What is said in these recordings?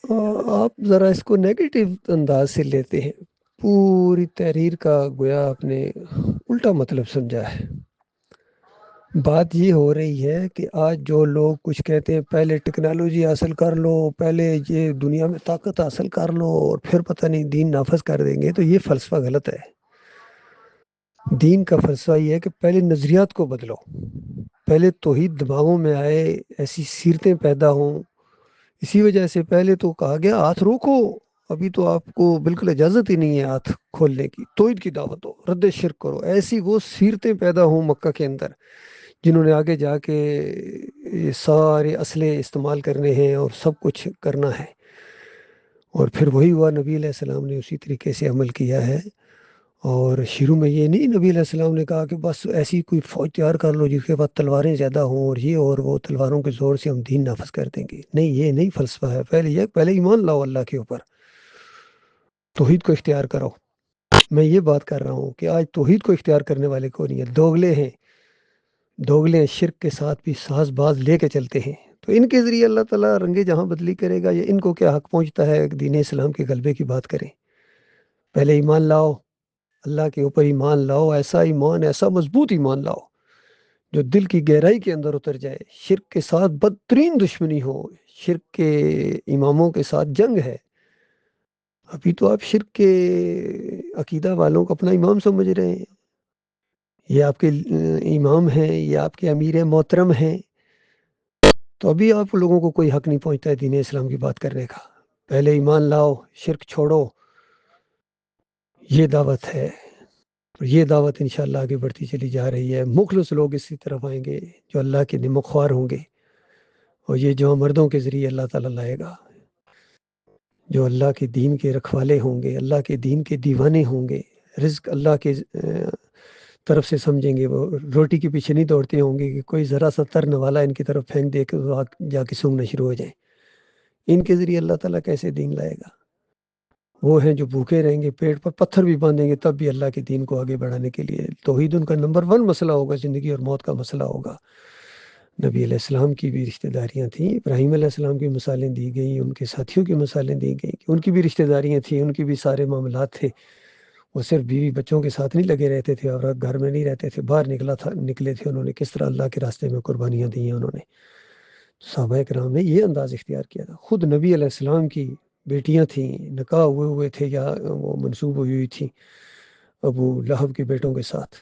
آپ ذرا اس کو نیگیٹو انداز سے لیتے ہیں، پوری تحریر کا گویا آپ نے الٹا مطلب سمجھا ہے۔ بات یہ ہو رہی ہے کہ آج جو لوگ کچھ کہتے ہیں پہلے ٹیکنالوجی حاصل کر لو، پہلے یہ دنیا میں طاقت حاصل کر لو اور پھر پتہ نہیں دین نافذ کر دیں گے، تو یہ فلسفہ غلط ہے۔ دین کا فلسفہ یہ ہے کہ پہلے نظریات کو بدلو، پہلے توحید دماغوں میں آئے، ایسی سیرتیں پیدا ہوں۔ اسی وجہ سے پہلے تو کہا گیا ہاتھ روکو، ابھی تو آپ کو بالکل اجازت ہی نہیں ہے ہاتھ کھولنے کی، توحید کی دعوت ہو، رد شرک کرو۔ ایسی وہ سیرتیں پیدا ہوں مکہ کے اندر، جنہوں نے آگے جا کے یہ سارے اسلحے استعمال کرنے ہیں اور سب کچھ کرنا ہے۔ اور پھر وہی ہوا، نبی علیہ السلام نے اسی طریقے سے عمل کیا ہے۔ اور شروع میں یہ نہیں نبی علیہ السلام نے کہا کہ بس ایسی کوئی فوج تیار کر لو جس کے بعد تلواریں زیادہ ہوں اور یہ اور وہ، تلواروں کے زور سے ہم دین نافذ کر دیں گے۔ نہیں، یہ نہیں فلسفہ ہے۔ پہلے ایمان لاؤ اللہ کے اوپر، توحید کو اختیار کرو۔ میں یہ بات کر رہا ہوں کہ آج توحید کو اختیار کرنے والے کو نہیں ہے، دوگلے ہیں، دوگلے شرک کے ساتھ بھی ساز باز لے کے چلتے ہیں۔ تو ان کے ذریعے اللہ تعالیٰ رنگ جہاں بدلی کرے گا، یا ان کو کیا حق پہنچتا ہے دین اسلام کے غلبے کی بات کریں؟ پہلے ایمان لاؤ، اللہ کے اوپر ایمان لاؤ، ایسا ایمان، ایسا مضبوط ایمان لاؤ جو دل کی گہرائی کے اندر اتر جائے۔ شرک کے ساتھ بدترین دشمنی ہو، شرک کے اماموں کے ساتھ جنگ ہے۔ ابھی تو آپ شرک کے عقیدہ والوں کو اپنا امام سمجھ رہے ہیں، یہ آپ کے امام ہیں، یہ آپ کے امیر محترم ہیں، تو ابھی آپ لوگوں کو کوئی حق نہیں پہنچتا ہے دین اسلام کی بات کرنے کا۔ پہلے ایمان لاؤ، شرک چھوڑو، یہ دعوت ہے۔ اور یہ دعوت انشاءاللہ آگے بڑھتی چلی جا رہی ہے۔ مخلص لوگ اسی طرف آئیں گے جو اللہ کے نمک خوار ہوں گے، اور یہ جو مردوں کے ذریعے اللہ تعالیٰ لائے گا، جو اللہ کے دین کے رکھوالے ہوں گے، اللہ کے دین کے دیوانے ہوں گے، رزق اللہ کے طرف سے سمجھیں گے، وہ روٹی کے پیچھے نہیں دوڑتے ہوں گے کہ کوئی ذرا سا ترن والا ان کی طرف پھینک دے کہ وہ جا کے سونگنا شروع ہو جائیں۔ ان کے ذریعے اللہ تعالیٰ کیسے دین لائے گا؟ وہ ہیں جو بھوکے رہیں گے، پیٹ پر پتھر بھی باندھیں گے، تب بھی اللہ کے دین کو آگے بڑھانے کے لیے۔ توحید ان کا نمبر 1 مسئلہ ہوگا، زندگی اور موت کا مسئلہ ہوگا۔ نبی علیہ السلام کی بھی رشتہ داریاں تھیں، ابراہیم علیہ السلام کی مثالیں دی گئیں، ان کے ساتھیوں کی مثالیں دی گئیں کہ ان کی بھی رشتہ داریاں تھیں، ان کی بھی سارے معاملات تھے۔ وہ صرف بیوی بچوں کے ساتھ نہیں لگے رہتے تھے، اور گھر میں نہیں رہتے تھے، باہر نکلے تھے، انہوں نے کس طرح اللہ کے راستے میں قربانیاں دی ہیں انہوں نے۔ صحابہ کرام نے یہ انداز اختیار کیا تھا۔ خود نبی علیہ السلام کی بیٹیاں تھیں، نکاح ہوئے تھے یا وہ منسوب ہوئی تھی ابو لہب کے بیٹوں کے ساتھ،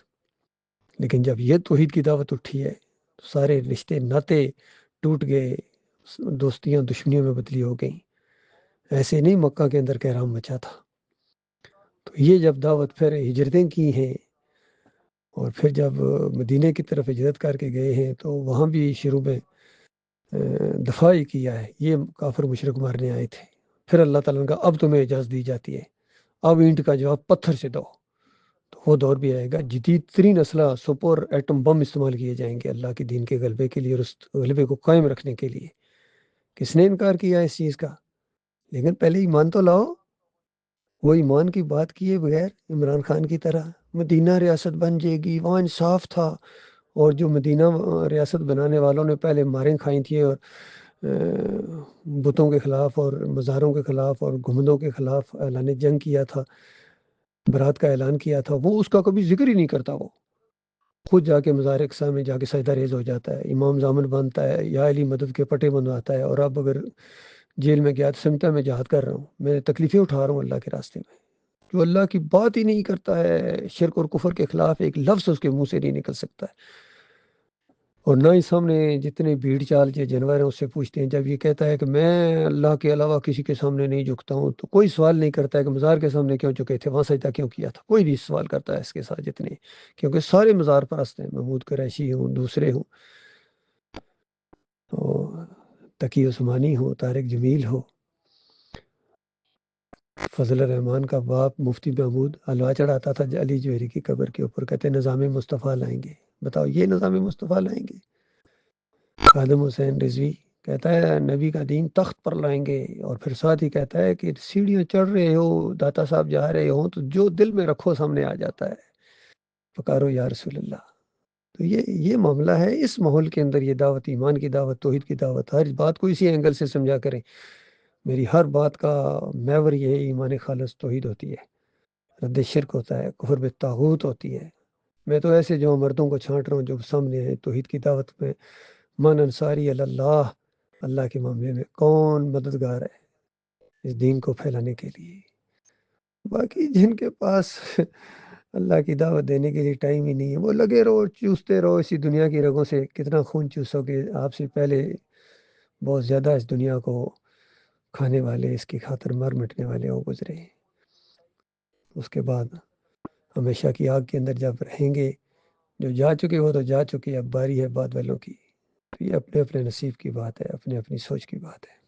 لیکن جب یہ توحید کی دعوت اٹھی ہے تو سارے رشتے ناتے ٹوٹ گئے، دوستیاں دشمنیوں میں بدلی ہو گئیں۔ ایسے نہیں مکہ کے اندر کہرام مچا تھا۔ تو یہ جب دعوت پھر ہجرتیں کی ہیں، اور پھر جب مدینہ کی طرف ہجرت کر کے گئے ہیں، تو وہاں بھی شروع میں دفاع ہی کیا ہے، یہ کافر مشرک مارنے آئے تھے۔ پھر اللہ تعالیٰ نے کہا اب تمہیں اجازت دی جاتی ہے، اب اینٹ کا جواب پتھر سے دو۔ تو وہ دور بھی آئے گا، جدید ترین اسلحہ سپر ایٹم بم استعمال کیے جائیں گے اللہ کے دین کے غلبے کے لیے اور اس غلبے کو قائم رکھنے کے لیے۔ کس نے انکار کیا اس چیز کا؟ لیکن پہلے ایمان تو لاؤ۔ وہ ایمان کی بات کیے بغیر عمران خان کی طرح مدینہ ریاست بن جائے گی، وہاں انصاف تھا، اور جو مدینہ ریاست بنانے والوں نے پہلے ماریں کھائی تھیں، اور بتوں کے خلاف اور مزاروں کے خلاف اور گھمندوں کے خلاف اعلان جنگ کیا تھا، برات کا اعلان کیا تھا، وہ اس کا کبھی ذکر ہی نہیں کرتا۔ وہ خود جا کے مزار اقصی میں جا کے سجدہ ریز ہو جاتا ہے، امام زامن بنتا ہے، یا علی مدد کے پٹے بنواتا ہے، اور اب اگر جیل میں گیا تو سمجھتا ہے میں جہاد کر رہا ہوں، میں تکلیفیں اٹھا رہا ہوں اللہ کے راستے میں۔ جو اللہ کی بات ہی نہیں کرتا ہے، شرک اور کفر کے خلاف ایک لفظ اس کے منہ سے نہیں نکل سکتا ہے، اور نہ ہی سامنے جتنے بھیڑ چال کے جانور ہیں اس سے پوچھتے ہیں۔ جب یہ کہتا ہے کہ میں اللہ کے علاوہ کسی کے سامنے نہیں جھکتا ہوں، تو کوئی سوال نہیں کرتا ہے کہ مزار کے سامنے کیوں جھکے تھے، وہاں سجدہ کیوں کیا تھا، کوئی نہیں سوال کرتا ہے اس کے ساتھ جتنے، کیونکہ سارے مزار پرست ہیں، محمود قریشی ہوں، دوسرے ہوں، تو تقی عثمانی ہو، طارق جمیل ہو، فضل الرحمان کا باپ مفتی محمود حلوہ چڑھاتا تھا علی جوہری کی قبر کے اوپر، کہتے نظام مصطفیٰ لائیں گے۔ بتاؤ یہ نظام مصطفیٰ لائیں گے؟ خادم حسین رضوی کہتا ہے نبی کا دین تخت پر لائیں گے، اور پھر ساتھ ہی کہتا ہے کہ سیڑھیاں چڑھ رہے ہو، داتا صاحب جا رہے ہو، تو جو دل میں رکھو سامنے آ جاتا ہے، پکارو یا رسول اللہ۔ تو یہ معاملہ ہے۔ اس ماحول کے اندر یہ دعوت، ایمان کی دعوت، توحید کی دعوت، ہر بات کو اسی اینگل سے سمجھا کریں۔ میری ہر بات کا محور یہ ایمان خالص توحید ہوتی ہے، رد شرک ہوتا ہے، کفر بالطاغوت ہوتی ہے۔ میں تو ایسے جو مردوں کو چھانٹ رہا ہوں جو سامنے ہیں توحید کی دعوت میں، من انصاری اللہ، اللہ کے معاملے میں کون مددگار ہے اس دین کو پھیلانے کے لیے۔ باقی جن کے پاس اللہ کی دعوت دینے کے لیے ٹائم ہی نہیں ہے، وہ لگے رہو، چوستے رہو اسی دنیا کی رگوں سے، کتنا خون چوسو گے؟ آپ سے پہلے بہت زیادہ اس دنیا کو کھانے والے، اس کی خاطر مر مٹنے والے وہ گزرے، اس کے بعد ہمیشہ کی آگ کے اندر جب رہیں گے، جو جا چکے وہ تو جا چکے، اب باری ہے بعد والوں کی۔ تو یہ اپنے اپنے نصیب کی بات ہے، اپنے اپنی سوچ کی بات ہے۔